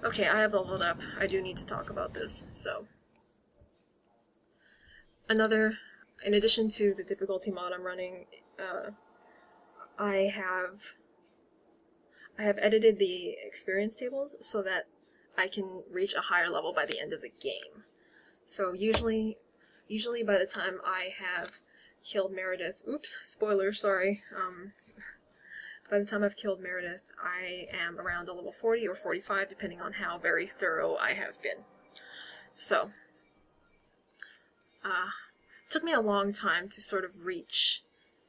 Okay, I have leveled up. I do need to talk about this, so. In addition to the difficulty mod I'm running, I have edited the experience tables so that I can reach a higher level by the end of the game. So usually by the time I have killed Meredith, oops, spoiler, sorry, by the time I've killed Meredith, I am around a level 40 or 45, depending on how very thorough I have been. So, it took me a long time to sort of reach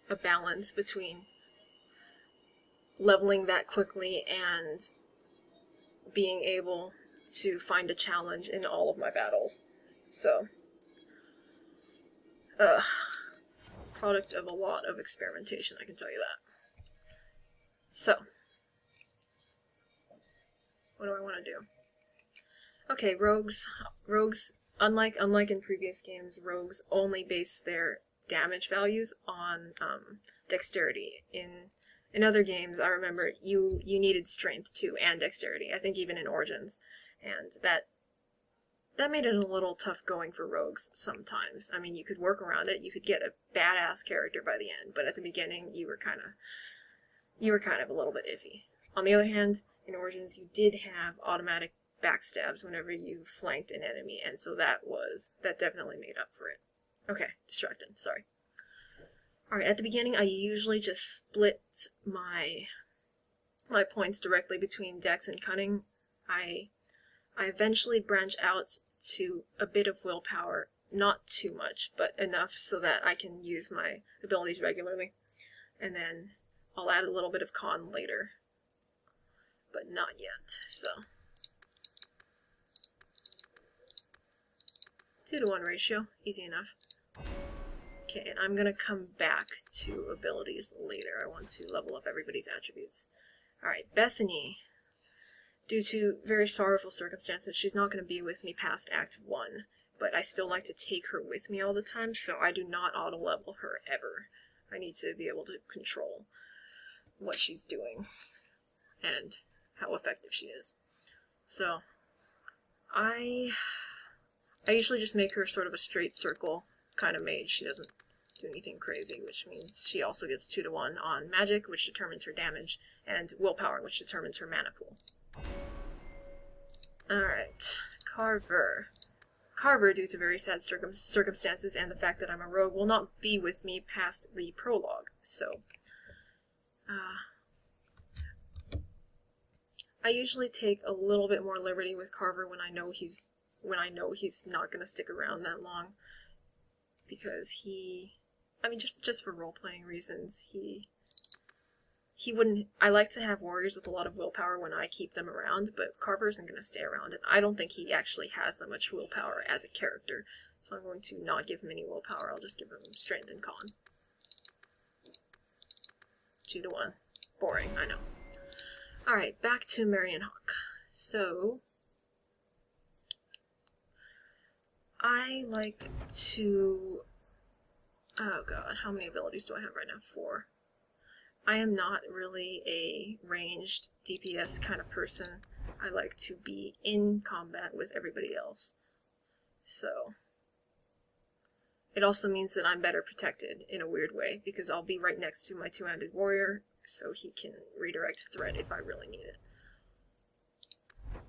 a balance between leveling that quickly and being able to find a challenge in all of my battles. So, product of a lot of experimentation, I can tell you that. So, what do I want to do? Okay, rogues, unlike in previous games, rogues only base their damage values on dexterity. In other games, I remember you needed strength too, and dexterity. I think even in Origins, and that made it a little tough going for rogues sometimes. I mean, you could work around it. You could get a badass character by the end, but at the beginning, you were kind of a little bit iffy. On the other hand, in Origins, you did have automatic backstabs whenever you flanked an enemy, and so that definitely made up for it. Okay, distracted, sorry. Alright, at the beginning, I usually just split my points directly between dex and cunning. I eventually branch out to a bit of willpower, not too much, but enough so that I can use my abilities regularly. And then I'll add a little bit of con later, but not yet, so. 2-to-1 ratio, easy enough. Okay, and I'm gonna come back to abilities later. I want to level up everybody's attributes. Alright, Bethany. Due to very sorrowful circumstances, she's not going to be with me past Act 1, but I still like to take her with me all the time, so I do not auto-level her ever. I need to be able to control what she's doing and how effective she is. So, I usually just make her sort of a straight circle kind of mage. She doesn't do anything crazy, which means she also gets 2-to-1 on magic, which determines her damage, and willpower, which determines her mana pool. Alright, Carver. Carver, due to very sad circumstances and the fact that I'm a rogue, will not be with me past the prologue, so I usually take a little bit more liberty with Carver when I know he's not gonna stick around that long, because just for role-playing reasons, he wouldn't. I like to have warriors with a lot of willpower when I keep them around, but Carver isn't going to stay around, and I don't think he actually has that much willpower as a character, so I'm going to not give him any willpower. I'll just give him strength and con. 2-to-1. Boring, I know. Alright, back to Mary and Hawke. So, I like to... Oh god, how many abilities do I have right now? 4. I am not really a ranged DPS kind of person. I like to be in combat with everybody else. So, it also means that I'm better protected in a weird way, because I'll be right next to my two-handed warrior, so he can redirect threat if I really need it.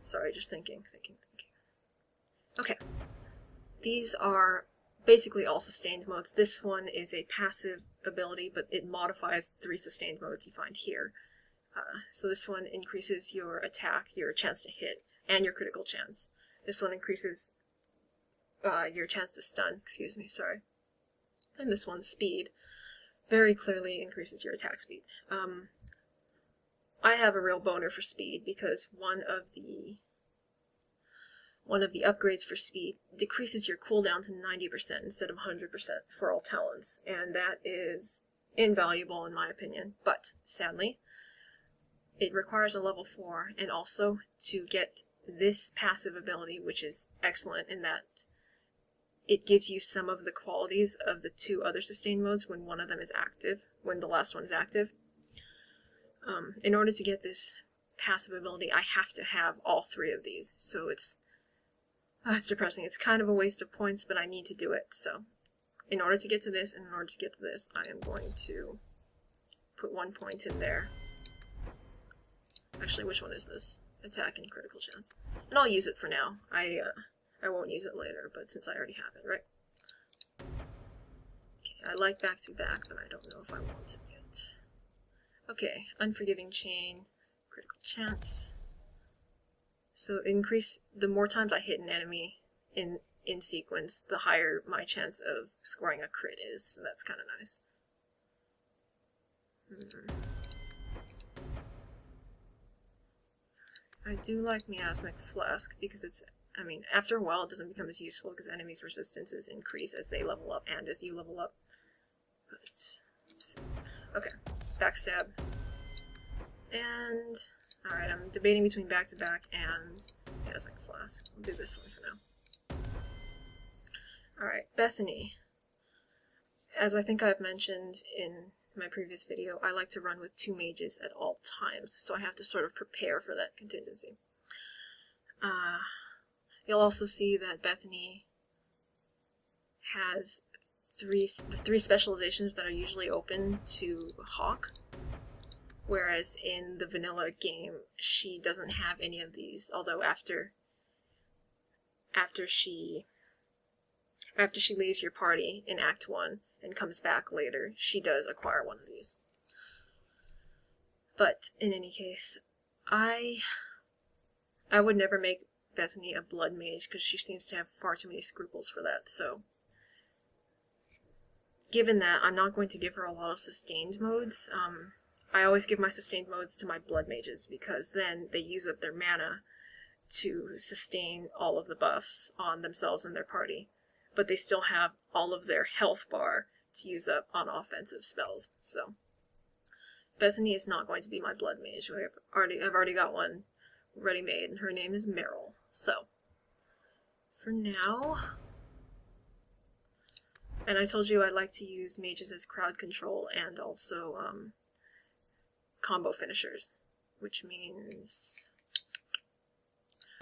Sorry, just thinking. Okay. These are basically all sustained modes. This one is a passive ability, but it modifies the 3 sustained modes you find here. So this one increases your attack, your chance to hit, and your critical chance. This one increases your chance to stun, and this one, speed, very clearly increases your attack speed. I have a real boner for speed because one of the upgrades for speed decreases your cooldown to 90% instead of 100% for all talents, and that is invaluable in my opinion, but sadly it requires a level 4, and also to get this passive ability, which is excellent in that it gives you some of the qualities of the 2 other sustained modes when one of them is active, when the last one is active. In order to get this passive ability, I have to have all 3 of these. So it's depressing. It's kind of a waste of points, but I need to do it. So in order to get to this, and in order to get to this, I am going to put 1 point in there. Actually, which one is this? Attack and critical chance. And I'll use it for now. I won't use it later, but since I already have it, right? Okay, I like back-to-back, but I don't know if I want it yet. Okay, unforgiving chain, critical chance. So increase, the more times I hit an enemy in sequence, the higher my chance of scoring a crit is, so that's kind of nice. I do like Miasmic Flask because it's, I mean, after a while it doesn't become as useful because enemies' resistances increase as they level up and as you level up. But, let's see. Okay, backstab. And, alright, I'm debating between back-to-back and Miasmic Flask. I'll do this one for now. Alright, Bethany. As I think I've mentioned in my previous video, I like to run with 2 mages at all times, so I have to sort of prepare for that contingency. You'll also see that Bethany has the 3 specializations that are usually open to Hawke, whereas in the vanilla game she doesn't have any of these, although after she leaves your party in Act 1 and comes back later, she does acquire one of these. But in any case, I would never make Bethany a blood mage because she seems to have far too many scruples for that, so given that, I'm not going to give her a lot of sustained modes. I always give my sustained modes to my blood mages because then they use up their mana to sustain all of the buffs on themselves and their party, but they still have all of their health bar to use up on offensive spells. So Bethany is not going to be my blood mage. I've already got one ready-made, and her name is Meryl. So for now, and I told you I like to use mages as crowd control and also combo finishers, which means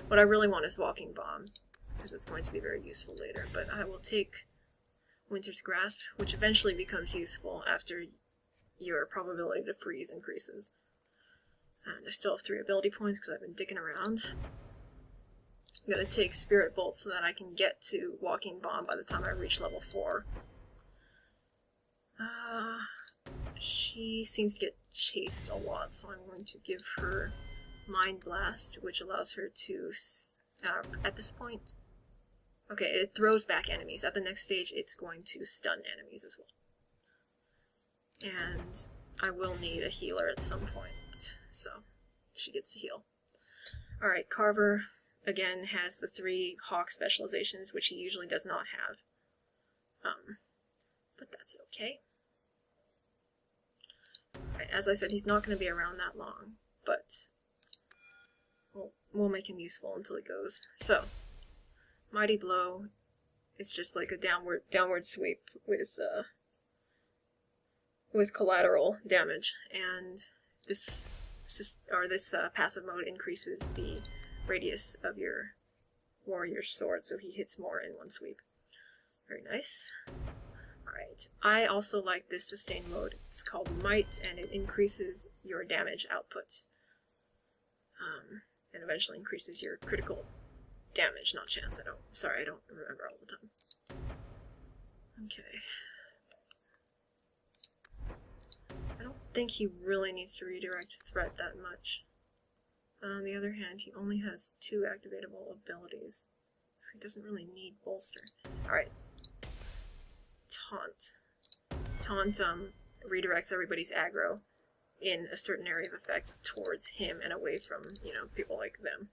what I really want is Walking Bomb, because it's going to be very useful later, but I will take Winter's Grasp, which eventually becomes useful after your probability to freeze increases. And I still have 3 ability points because I've been digging around. I'm going to take Spirit Bolt so that I can get to Walking Bomb by the time I reach level 4. She seems to get chased a lot, so I'm going to give her Mind Blast, which allows her to, at this point, okay, it throws back enemies. At the next stage, it's going to stun enemies as well. And I will need a healer at some point, so she gets to heal. Alright, Carver, again, has the 3 Hawke specializations, which he usually does not have. But that's okay. Alright, as I said, he's not going to be around that long, but we'll make him useful until he goes. So, Mighty Blow is just like a downward sweep with collateral damage, and this passive mode increases the radius of your warrior's sword, so he hits more in one sweep. Very nice. Alright, I also like this sustain mode. It's called Might, and it increases your damage output, and eventually increases your critical damage, not chance. I don't remember all the time. Okay. I don't think he really needs to redirect threat that much. But on the other hand, he only has 2 activatable abilities, so he doesn't really need bolster. Alright. Taunt. Taunt redirects everybody's aggro in a certain area of effect towards him and away from, people like them.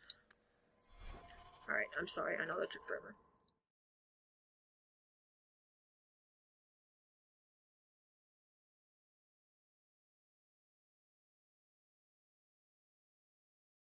Alright, I'm sorry, I know that took forever.